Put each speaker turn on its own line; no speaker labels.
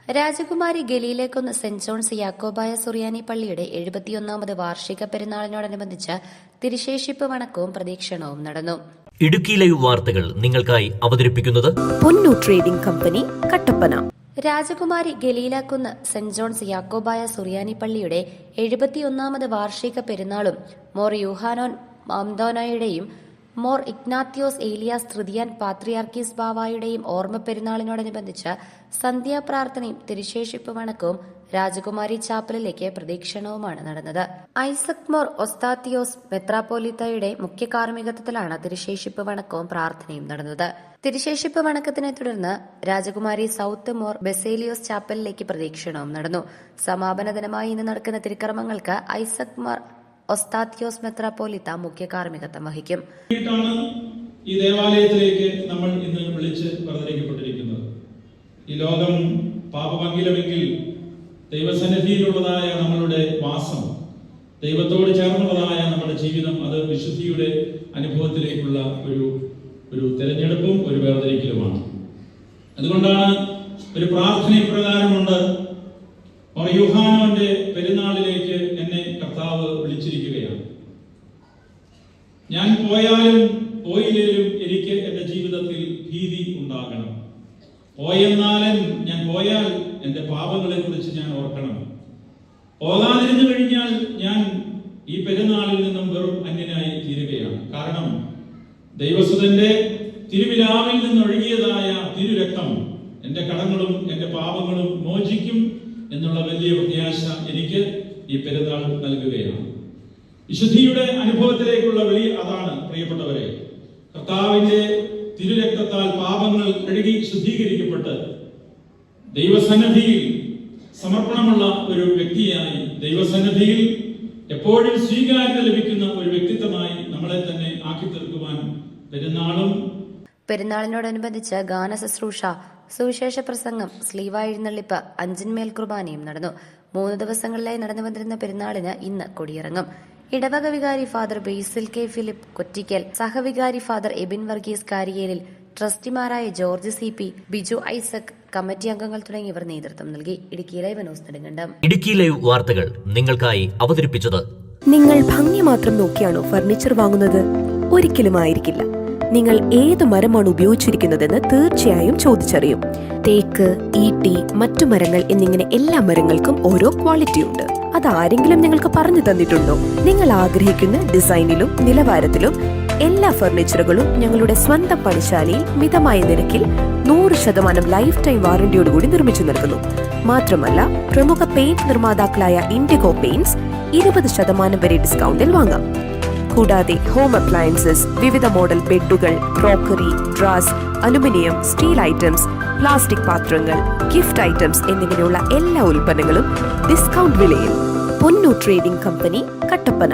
രാജകുമാരി ഗലീലേക്കുന്ന് saint John's Yakobaya സുറിയാനി പള്ളിയുടെ 71ാമത് വാർഷിക പെരുന്നാളിനോടനുബന്ധിച്ച് തിരുശേഷിപ്പ് വണക്കവും പ്രദക്ഷിണവും നടന്നു.
ഇടുക്കി ലൈവ് വാർത്തകൾ നിങ്ങൾക്കായി അവതരിപ്പിക്കുന്നത്
പൊന്നൂർ ട്രേഡിംഗ് കമ്പനി, കട്ടപ്പന.
രാജകുമാരി ഗലീലാക്കുന്ന് സെന്റ് ജോൺസ് യാക്കോബായ സുറിയാനി പള്ളിയുടെ 71ാമത് വാർഷിക പെരുന്നാളും മോർ യൂഹാനോൻ മാംദോനയുടെയും മോർ ഇഗ്നാത്യോസ് ഏലിയാസ് തൃതീയൻ പാത്രിയാർക്കീസ് ബാവായുടെയും ഓർമ്മ പെരുന്നാളിനോടനുബന്ധിച്ച് സന്ധ്യാപ്രാർത്ഥനയും തിരുശേഷിപ്പ് വണക്കവും രാജകുമാരി ചാപ്പലിലേക്ക് പ്രദക്ഷിണവുമാണ് നടന്നത്. ഐസക് മോർ ഒസ്താത്തിയോസ് മെത്രാപ്പോലിത്തയുടെ മുഖ്യ കാർമ്മികത്വത്തിലാണ് തിരുശേഷിപ്പ് വണക്കവും പ്രാർത്ഥനയും നടന്നത്. തിരുശേഷിപ്പ് വണക്കത്തിനെ തുടർന്ന് രാജകുമാരി സൌത്ത് മോർ ബെസേലിയോസ് ചാപ്പലിലേക്ക് പ്രദക്ഷിണവും നടന്നു. സമാപന ദിനമായി ഇന്ന് നടക്കുന്ന തിരുക്കർമ്മങ്ങൾക്ക് ഐസക് മോർ ഒസ്താത്തിയോസ് മെത്രാപ്പോലിത്ത മുഖ്യ കാർമ്മികത്വം വഹിക്കും.
ഈ ദേവാലയത്തിലേക്ക് നമ്മൾ ഇന്ന് വിളിച്ച് പറഞ്ഞിരിക്കപ്പെട്ടിരിക്കുന്നത്, ഈ ലോകം പാപമംഗലമെങ്കിൽ ദൈവസന്നിധിയിലുള്ളതായ നമ്മളുടെ വാസം, ദൈവത്തോട് ചേർന്നുള്ളതായ നമ്മുടെ ജീവിതം, അത് വിശുദ്ധിയുടെ അനുഭവത്തിലേക്കുള്ള ഒരു തെരഞ്ഞെടുപ്പും ഒരു വേർതിരിക്കലുമാണ്. അതുകൊണ്ടാണ് ഒരു പ്രാർത്ഥന ഇപ്രകാരമുണ്ട്: മോർ യൂഹാനോന്റെ പെരുന്നാളിലേക്ക് എന്നെ കർത്താവ് വിളിച്ചിരിക്കുകയാണ്. ഞാൻ പോയാലും പോയില്ലേലും എനിക്ക് എന്റെ ജീവിതത്തിൽ ഭീതി ഉണ്ടാകണം. ഞാൻ പോയാൽ എന്റെ പാപങ്ങളെ കുറിച്ച് ഞാൻ ഓർക്കണം. പോകാതിരുന്നു കഴിഞ്ഞാൽ ഞാൻ ഈ പെരുന്നാളിൽ നിന്നും വെറും അന്യനായി തീരുകയാണ്. കാരണം ദൈവസുതന്റെ തിരുവിലാവിൽ നിന്നൊഴുകിയതായ തിരുരക്തം എന്റെ കടങ്ങളും എന്റെ പാപങ്ങളും മോചിക്കും എന്നുള്ള വലിയ പ്രത്യാശ എനിക്ക് ഈ പെരുന്നാൾ നൽകുകയാണ്. വിശുദ്ധിയുടെ അനുഭവത്തിലേക്കുള്ള വിളി അതാണ്. പ്രിയപ്പെട്ടവരെ, കർത്താവിന്റെ തിരുരക്തത്താൽ പാപങ്ങൾ കഴുകി ശുദ്ധീകരിക്കപ്പെട്ട് ദൈവസന്നിധിയിൽ സമർപ്പണമുള്ള ഒരു വ്യക്തിയായി, ദൈവസന്നിധിയിൽ എപ്പോഴും സ്വീകാര്യത ലഭിക്കുന്ന ഒരു വ്യക്തിത്വമായി നമ്മളെ തന്നെ ആക്കി തീർക്കുവാൻ
പെരുന്നാളിനോടനുബന്ധിച്ച് ഗാന ശുശ്രൂഷ, സുവിശേഷ പ്രസംഗം, സ്ലീവ എഴുന്നള്ളിപ്പ്, അഞ്ചിന്മേൽ കുർബാനയും നടന്നു. 3 ദിവസങ്ങളിലായി നടന്നു വന്നിരുന്ന പെരുന്നാളിന് ഇന്ന് കൊടിയിറങ്ങും. ഇടവക വികാരി father Basil K Philip Kottickal, സഹവികാരി ഫാദർ എബിൻ വർഗീസ് കാരിയേലിൽ, ട്രസ്റ്റിമാരായ George CP, Biju Isaac, committee അംഗങ്ങൾ തുടങ്ങിയവർ നേതൃത്വം നൽകി. Idukki live news Nedumkandam.
Idukki live വാർത്തകൾ നിങ്ങൾക്കായി അവതരിപ്പിച്ചത്.
നിങ്ങൾ ഭംഗി മാത്രം നോക്കിയാണോ ഫർണിച്ചർ വാങ്ങുന്നത്? ഒരിക്കലും ആയിരിക്കില്ല. നിങ്ങൾ ഏത് മരമാണ് ഉപയോഗിച്ചിരിക്കുന്നതെന്ന് തീർച്ചയായും ചോദിച്ചറിയും. തേക്ക്, ഈട്ടി, മറ്റു മരങ്ങൾ എന്നിങ്ങനെ എല്ലാ മരങ്ങൾക്കും ഓരോ ക്വാളിറ്റി ഉണ്ട്. അതാരെങ്കിലും നിങ്ങൾക്ക് പറഞ്ഞു തന്നിട്ടുണ്ടോ? നിങ്ങൾ ആഗ്രഹിക്കുന്ന ഡിസൈനിലും നിലവാരത്തിലും എല്ലാ ഫർണിച്ചറുകളും ഞങ്ങളുടെ സ്വന്തം പണിശാലയിൽ മിതമായ നിരക്കിൽ 100% ലൈഫ് ടൈം വാറന്റിയോടുകൂടി നിർമ്മിച്ചു നൽകുന്നു. മാത്രമല്ല, പ്രമുഖ പെയിന്റ് നിർമ്മാതാക്കളായ ഇൻഡിഗോ പെയിന്റ്സ് 20% വരെ ഡിസ്കൗണ്ടിൽ വാങ്ങാം. കൂടാതെ ഹോം അപ്ലയൻസസ്, വിവിധ മോഡൽ ബെഡുകൾ, ക്രോക്കറി, ഡ്രാസ്, അലുമിനിയം, സ്റ്റീൽ ഐറ്റംസ്, പ്ലാസ്റ്റിക് പാത്രങ്ങൾ, ഗിഫ്റ്റ് ഐറ്റംസ് എന്നിങ്ങനെയുള്ള എല്ലാ ഉൽപ്പന്നങ്ങളും ഡിസ്കൗണ്ട് വിലയിൽ. Ponnoor trading company, Kattappana.